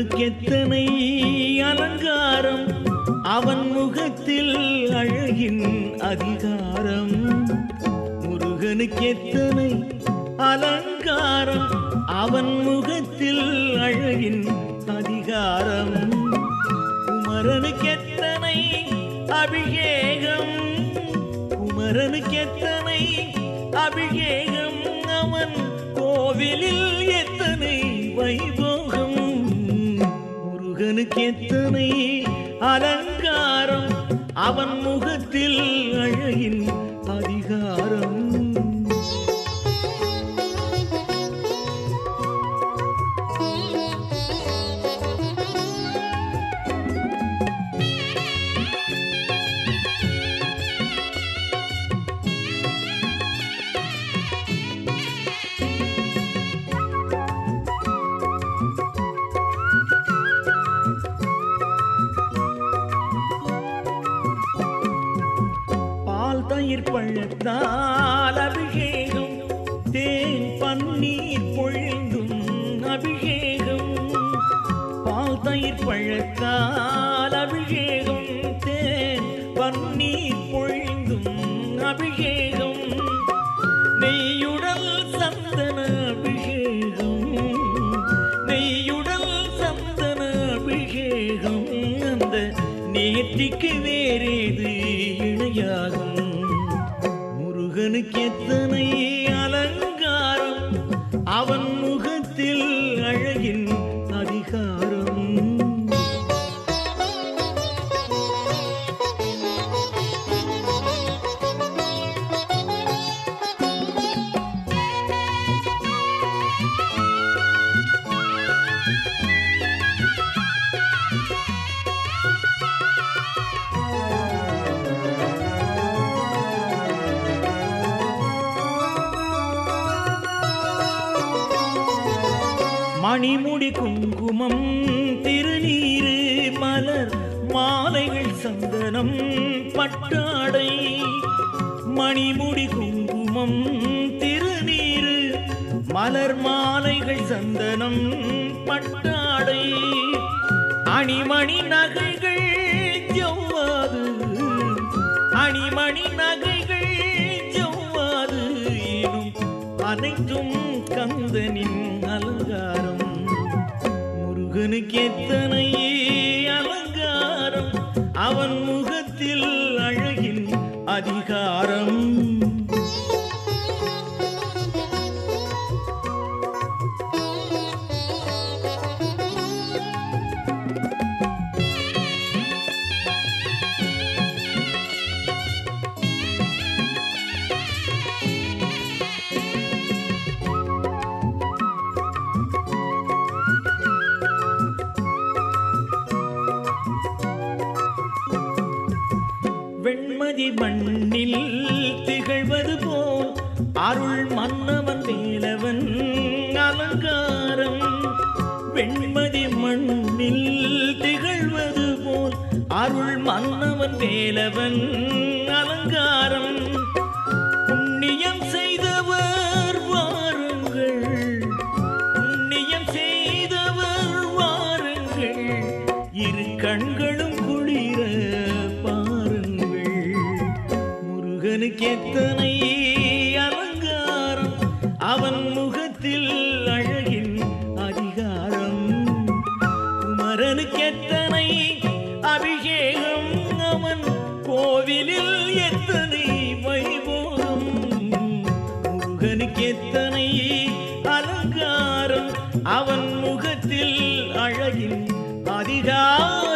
முருகனுக்கெத்தனை அலங்காரம், அவன் முகத்தில் அழகின் அதிகாரம். முருகனுக்கெத்தனை அலங்காரம், அவன் முகத்தில் அழகின் அதிகாரம். குமரனுக்கெத்தனை அபிஷேகம், குமரனுக்கெத்தனை அபிஷேகம், அவன் கோவிலில் எத்தனை வைபோகம். முருகனுக்கெத்தனை அலங்காரம், அவன் முகத்தில் அழகின் அதிகாரம். தயிர் பழத்தால் அபிஷேகம், தேன் பன்னீர் பொழிந்தும் அபிஷேகம். பால் தயிர் பழத்தால் அபிஷேகம், தேன் பன்னீர் பொழிந்தும் அபிஷேகம். நெய்யுடல் சந்தன அபிஷேகம், நெய்யுடல் சந்தன அபிஷேகம். அந்த நேர்த்திக்கு வேறேது இணையாகும். முருகனுக்கெத்தனை அலங்காரம், அவன் முகத்தில் அழகின் அதிகாரம். மணிமுடி குங்குமம் திருநீரு மலர் மாலைகள் சந்தனம் பட்டாடை. மணிமுடி குங்குமம் திருநீரு மலர் மாலைகள் சந்தனம் பட்டாடை. அணிமணி நகைகள் ஜவ்வாது, அணிமணி நகைகள் ஜவ்வாது எனும் அனைத்தும் கந்தனின் அலங்காரம். முருகனுக்கெத்தனை அலங்காரம், அவன் முகத்தில் அழகின் அதிகாரம். வெண்மதி மண்ணில் திகழ்வது போல் அருள் மன்னவன் வேலவன் அலங்காரம். வெண்மதி மண்ணில் திகழ்வது போல் அருள் மன்னவன் வேலவன் அலங்காரம். புண்ணியம் செய்தவர் வாருங்கள், புண்ணியம் செய்தவர் வாருங்கள், இரு கண்களும் குளிர முருகனுக்கெத்தனை அலங்காரம், அவன் முகத்தில் அழகின் அதிகாரம். குமரனுக்கெத்தனை அபிஷேகம், அவன் கோவிலில் எத்தனை வைபோகம். முருகனுக்கெத்தனை அலங்காரம், அவன் முகத்தில் அழகின் அதிகாரம்.